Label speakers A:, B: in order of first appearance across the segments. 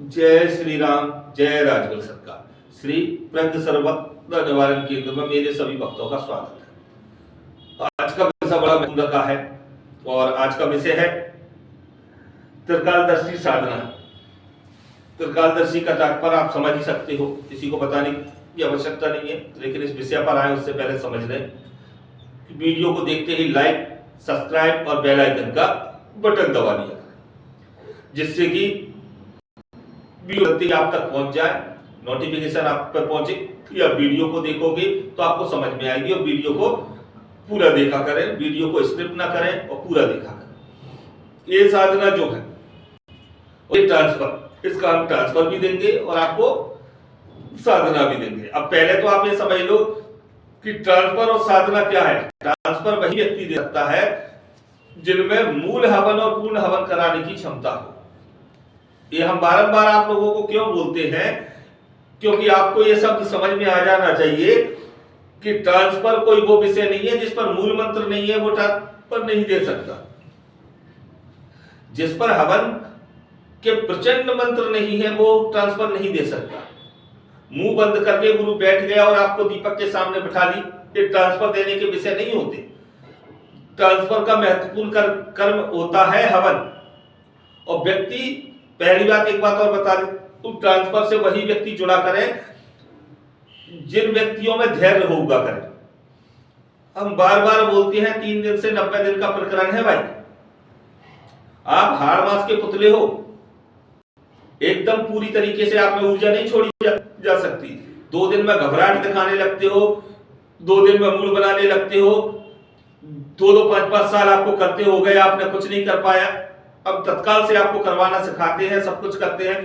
A: जय श्री राम, जय राजगुरु सरकार। श्री प्रज्ञ सर्वत्र निवारण केंद्र में मेरे सभी भक्तों का स्वागत है। आज का विषय बड़ा महत्व का है और आज का विषय है त्रिकालदर्शी साधना। त्रिकालदर्शी का तात्पर्य आप समझ ही सकते हो, किसी को बताने की आवश्यकता नहीं है, लेकिन इस विषय पर आए उससे पहले समझ लें कि वीडियो को देखते ही लाइक, सब्सक्राइब और बेल आइकन का बटन दबा दिया करें, जिससे कि वीडियो आप तक पहुंच जाए, नोटिफिकेशन आप पर पहुंचे या वीडियो को देखोगे तो आपको समझ में आएगी। और वीडियो को पूरा देखा करें, वीडियो को स्किप ना करें और पूरा देखा करें। ये साधना जो है ये ट्रांसफर, इसका हम ट्रांसफर भी देंगे और आपको साधना भी देंगे। अब पहले तो आप ये समझ लो कि ट्रांसफर और साधना क्या है। ट्रांसफर वही व्यक्ति दे सकता है जिनमें मूल हवन और पूर्ण हवन कराने की क्षमता हो। ये हम बारंबार आप लोगों को क्यों बोलते हैं, क्योंकि आपको ये शब्द समझ में आ जाना चाहिए कि ट्रांसफर कोई वो विषय नहीं है जिस पर मूल मंत्र नहीं है, वो ट्रांसफर नहीं दे सकता। जिस पर हवन के प्रचंड मंत्र नहीं है वो ट्रांसफर नहीं दे सकता। मुंह बंद करके गुरु बैठ गया और आपको दीपक के सामने बिठा ली, ये ट्रांसफर देने के विषय नहीं होते। ट्रांसफर का महत्वपूर्ण कर्म होता है हवन। और व्यक्ति, पहली बात एक बात और बता दें, तो ट्रांसफर से वही व्यक्ति जुड़ा करें जिन व्यक्तियों में धैर्य होगा करें। हम बार बार बोलते हैं 3 दिन से 90 दिन का प्रकरण है भाई। आप हाड़ मास के पुतले हो, एकदम पूरी तरीके से आप में ऊर्जा नहीं छोड़ी जा सकती। 2 दिन में घबराहट दिखाने लगते हो, 2 दिन में मूड बनाने लगते हो, 2-2, 5-5 साल आपको करते हो गए, आपने कुछ नहीं कर पाया। अब तत्काल से आपको करवाना सिखाते हैं, सब कुछ करते हैं,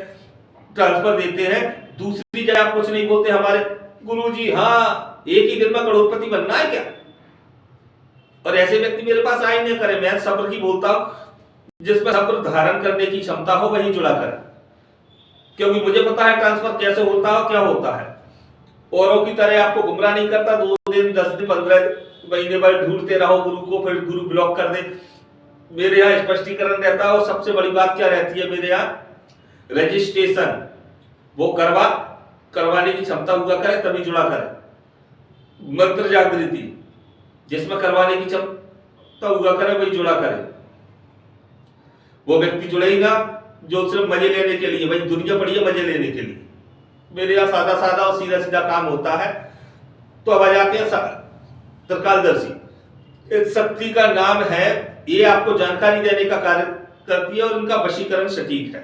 A: ट्रांसफर देते हैं। दूसरी जगह आप कुछ नहीं बोलते, हमारे गुरुजी हाँ एक ही दिन में करोड़पति बनना है क्या? और ऐसे व्यक्ति मेरे पास आए नहीं करे। मैं सब्र की बोलता हूं, जिसमें सब्र धारण करने की क्षमता हो वही जुड़ा करे, क्योंकि मुझे पता है ट्रांसफर कैसे होता है, क्या होता है। औरों की तरह आपको गुमराह नहीं करता। 2 दिन, 10 दिन, 15 महीने बाद ढूंढते रहो गुरु को, फिर गुरु ब्लॉक कर दे। मेरे यहाँ स्पष्टीकरण रहता है। और सबसे बड़ी बात क्या रहती है मेरे यहाँ, रजिस्ट्रेशन। वो करवाने की क्षमता हुआ करे तभी जुड़ा करे। मंत्र जागृति, जिसमें करवाने की क्षमता हुआ करे वही जुड़ा करे। वो व्यक्ति जुड़े ही ना जो सिर्फ मजे लेने के लिए, भाई दुनिया पड़ी है मजे लेने के लिए। मेरे यहाँ सादा सादा और सीधा सीधा काम होता है। तो अब आ जाते हैं त्रिकालदर्शी। इस शक्ति का नाम है, ये आपको जानकारी देने का कार्य करती है और इनका वशीकरण सटीक है।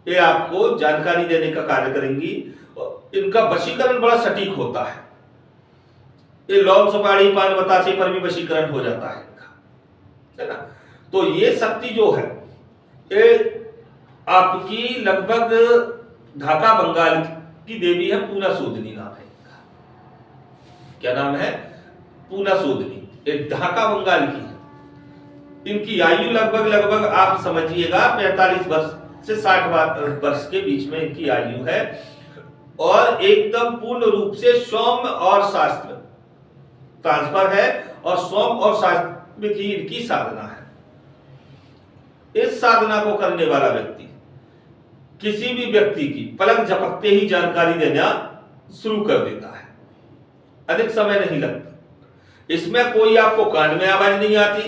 A: ये आपको जानकारी देने का कार्य करेंगी और इनका वशीकरण बड़ा सटीक होता है। ये लौंग, सुपारी, पान, बतासे पर भी वशीकरण हो जाता है इनका, है ना। तो ये शक्ति जो है ये आपकी लगभग ढाका बंगाल की देवी है, पूना सूदनी नाम है इनका। क्या नाम है? पूना सूदनी। ये ढाका बंगाल की है। इनकी आयु लगभग आप समझिएगा 45 वर्ष से 60 वर्ष के बीच में इनकी आयु है। और एकदम पूर्ण रूप से सौम्य और शास्त्र ट्रांसफर है और सौम्य और शास्त्र की इनकी साधना है। इस साधना को करने वाला व्यक्ति किसी भी व्यक्ति की पलक झपकते ही जानकारी देना शुरू कर देता है, अधिक समय नहीं लगता। इसमें कोई आपको कान में आवाज नहीं आती,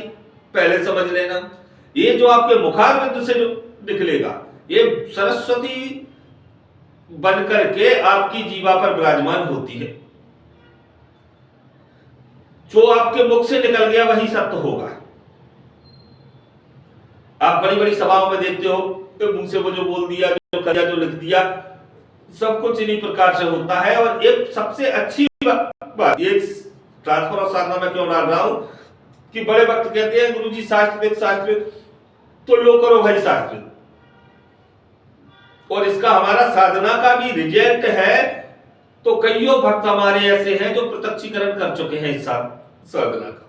A: पहले समझ लेना। ये जो आपके मुखार बिंदु से जो निकलेगा ये सरस्वती बनकर के आपकी जीवा पर विराजमान होती है। जो आपके मुख से निकल गया वही सत्य होगा। आप बड़ी बड़ी सभाओं में देखते हो तो मुंह से वो जो बोल दिया, जो कर दिया, जो लिख दिया, सब कुछ इन्हीं प्रकार से होता है। और एक सबसे अच्छी बात ये ट्रांसफर और साधना में क्यों डाल रहा हूं कि बड़े वक्त कहते हैं गुरुजी शास्त्र, तो लो करो भाई शास्त्र। और इसका हमारा साधना का भी रिजल्ट है। तो कईयों भक्त हमारे ऐसे हैं जो प्रत्यक्षीकरण कर चुके हैं इस साधना का।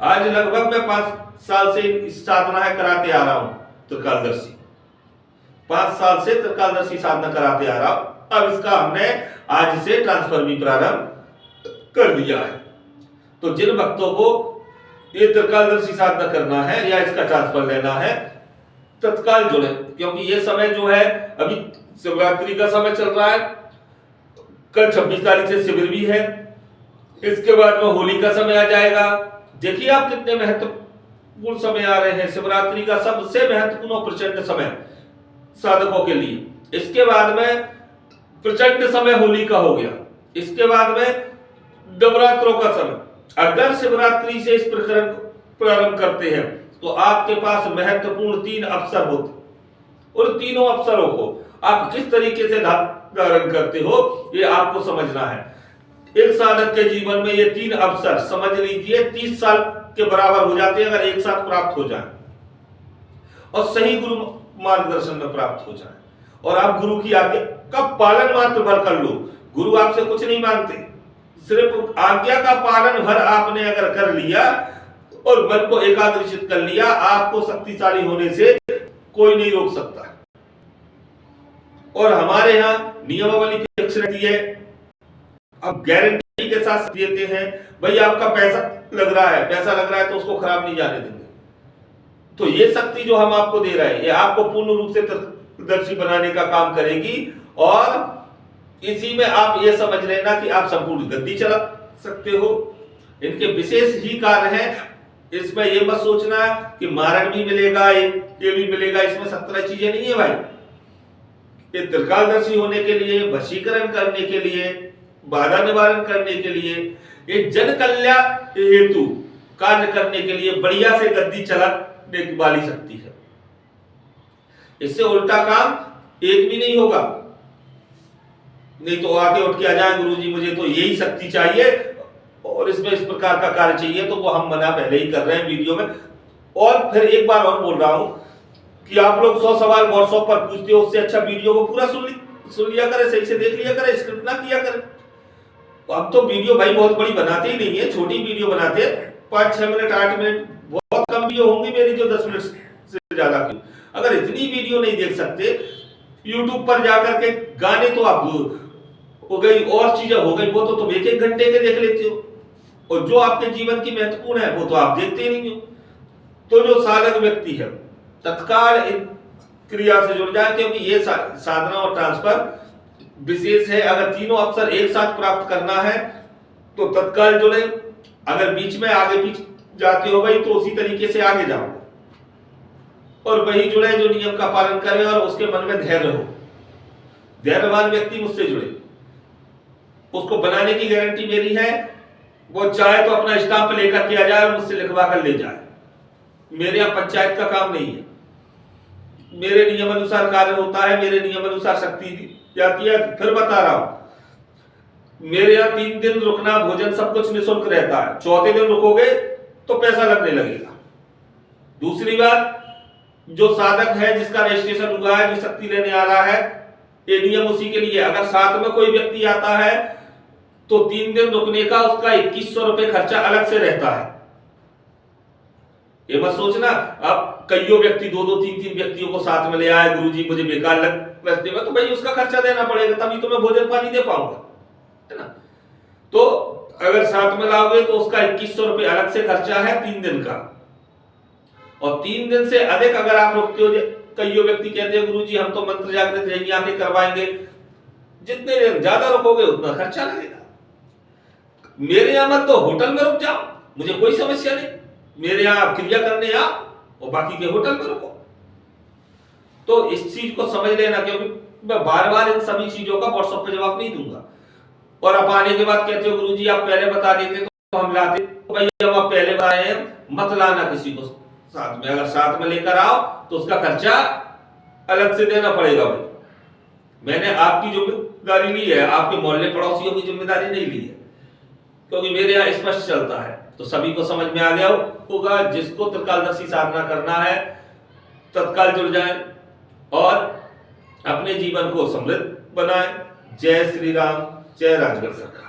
A: आज लगभग मैं 5 साल से इस साधना है कराते आ रहा हूं त्रिकालदर्शी। 5 साल से त्रिकालदर्शी साधना कराते आ रहा हूं। अब इसका हमने आज से ट्रांसफर भी प्रारंभ कर दिया है। तो जिन भक्तों को ये त्रिकालदर्शी साधना करना है या इसका ट्रांसफर लेना है, तत्काल जुड़े, क्योंकि ये समय जो है अभी शिवरात्रि का समय चल रहा है, कल 26 तारीख से शिविर भी है, इसके बाद में होली का समय आ जाएगा। देखिए आप कितने महत्वपूर्ण समय आ रहे हैं, शिवरात्रि का सबसे महत्वपूर्ण और प्रचंड समय साधकों के लिए। इसके बाद में प्रचंड समय होली का हो गया, इसके बाद में नवरात्रों का समय। अगर शिवरात्रि से इस प्रकरण को प्रारंभ करते हैं तो आपके पास महत्वपूर्ण 3 अवसर होते, और तीनों अवसरों को आप किस तरीके से धारण करते हो ये आपको समझना है। एक साधक के जीवन में ये 3 अवसर समझ लीजिए 30 साल के बराबर हो जाते हैं अगर एक साथ प्राप्त हो जाए और सही गुरु मार्गदर्शन में प्राप्त हो जाए, और आप गुरु की आज्ञा का पालन मात्र भर कर लो। गुरु आपसे कुछ नहीं मांगते, सिर्फ आज्ञा का पालन भर आपने अगर कर लिया और मन को एकाग्रचित कर लिया, आपको शक्तिशाली होने से कोई नहीं रोक सकता। और हमारे यहाँ नियमावली फिक्स रहती है, अब गारंटी के साथ देते हैं, भाई आपका पैसा लग रहा है तो उसको खराब नहीं जाने देंगे। तो ये शक्ति जो हम आपको दे रहे हैं ये आपको पूर्ण रूप से तत्वदर्शी बनाने का काम करेगी, और इसी में आप ये समझ लेना कि आप संपूर्ण गद्दी चला सकते हो। इनके विशेष ही कार्य हैं, इसमें ये मत सोचना कि मारण भी मिलेगा ये भी मिलेगा, इसमें 17 चीजें नहीं है भाई। ये त्रिकालदर्शी होने के लिए, वशीकरण करने के लिए, बाधा निवारण करने के लिए, ये जन कल्याण हेतु कार्य करने के लिए बढ़िया से गद्दी चलाने वाली शक्ति है। इससे उल्टा काम एक भी नहीं होगा। नहीं तो आके उठ के आ जाए गुरुजी मुझे तो यही शक्ति चाहिए और इसमें इस प्रकार का कार्य चाहिए, तो वो हम मना पहले ही कर रहे हैं वीडियो में। और फिर एक बार और बोल रहा हूं कि आप लोग 100 सवाल व्हाट्सएप पर पूछते हो, उससे अच्छा वीडियो को पूरा सुन लिया करें, सही से देख लिया करें, स्क्रिप्ट ना किया करें। अब तो वीडियो भाई बहुत बड़ी बनाते ही नहीं है, छोटी वीडियो बनाते हैं, 5-6 मिनट 8 मिनट, बहुत कम वीडियो होंगी मेरी जो 10 मिनट से ज्यादा की। अगर इतनी वीडियो नहीं देख सकते, यूट्यूब पर जाकर के गाने तो आप हो गई और चीजें हो गई, वो तो तुम 1-1 घंटे के देख लेते हो, और जो आपके जीवन की महत्वपूर्ण है वो तो आप देखते ही नहीं हो। तो जो साधक व्यक्ति है तत्काल इन क्रिया से जुड़ जाए, क्योंकि ये साधना और ट्रांसफर विशेष है। अगर तीनों अवसर एक साथ प्राप्त करना है तो तत्काल जुड़े, अगर बीच में आगे पीछे जाते हो भाई तो उसी तरीके से आगे जाओ, और वही जुड़े जो नियम का पालन करे और उसके मन में धैर्य हो। धैर्यवान व्यक्ति मुझसे जुड़े, उसको बनाने की गारंटी मेरी है। वो चाहे तो अपना स्टाम्प लेकर के आ जाए और मुझसे लिखवा कर ले जाए। मेरे यहाँ पंचायत का काम नहीं है, मेरे नियम अनुसार कार्य होता है, मेरे नियम अनुसार शक्ति दी जाती है। फिर बता रहा हूं, मेरे यहाँ 3 दिन रुकना, भोजन सब कुछ निःशुल्क रहता है। 4थे दिन रुकोगे तो पैसा लगने लगेगा। दूसरी बात, जो साधक है जिसका रजिस्ट्रेशन हुआ है, जो शक्ति लेने आ रहा है, ये नियम उसी के लिए। अगर साथ में कोई व्यक्ति आता है तो 3 दिन रुकने का उसका 2100 रुपए खर्चा अलग से रहता है। ये मत सोचना अब कईयों व्यक्ति 2-2, 3-3 व्यक्तियों को साथ में ले आए, गुरुजी मुझे बेकार लग रस्ते में, तो भाई उसका खर्चा देना पड़ेगा, तभी तो मैं भोजन पानी दे पाऊंगा, है ना। तो अगर साथ में लाओगे तो उसका 2100 रुपए अलग से खर्चा है 3 दिन का। और 3 दिन से अधिक अगर आप रुकते हो, कईयों व्यक्ति कहते हैं गुरुजी हम तो मंत्र जागृत यहीं आके करवाएंगे, जितने दिन ज्यादा रुकोगे उतना खर्चा लगेगा। मेरे यहाँ मत तो होटल में रुक जाओ, मुझे कोई समस्या नहीं, मेरे यहाँ क्रिया करने आओ और बाकी के होटल में रुको। तो इस चीज को समझ लेना, क्योंकि मैं बार बार इन सभी चीजों का व्हाट्सएप पे जवाब नहीं दूंगा। और आप आने के बाद कहते हो गुरुजी आप पहले बता देते तो हम लाते, तो भाई जब आप पहले बताए हैं मत लाना किसी को साथ में। अगर साथ में लेकर आओ तो उसका खर्चा अलग से देना पड़ेगा भाई। मैंने आपकी जिम्मेदारी ली है, आपके मोहल्ले पड़ोसियों की जिम्मेदारी नहीं ली है, क्योंकि मेरे यहाँ स्पष्ट चलता है। तो सभी को समझ में आ गया होगा। जिसको त्रिकालदर्शी साधना करना है तत्काल जुड़ जाए और अपने जीवन को समृद्ध बनाए। जय श्री राम, जय राजगढ़ सरकार।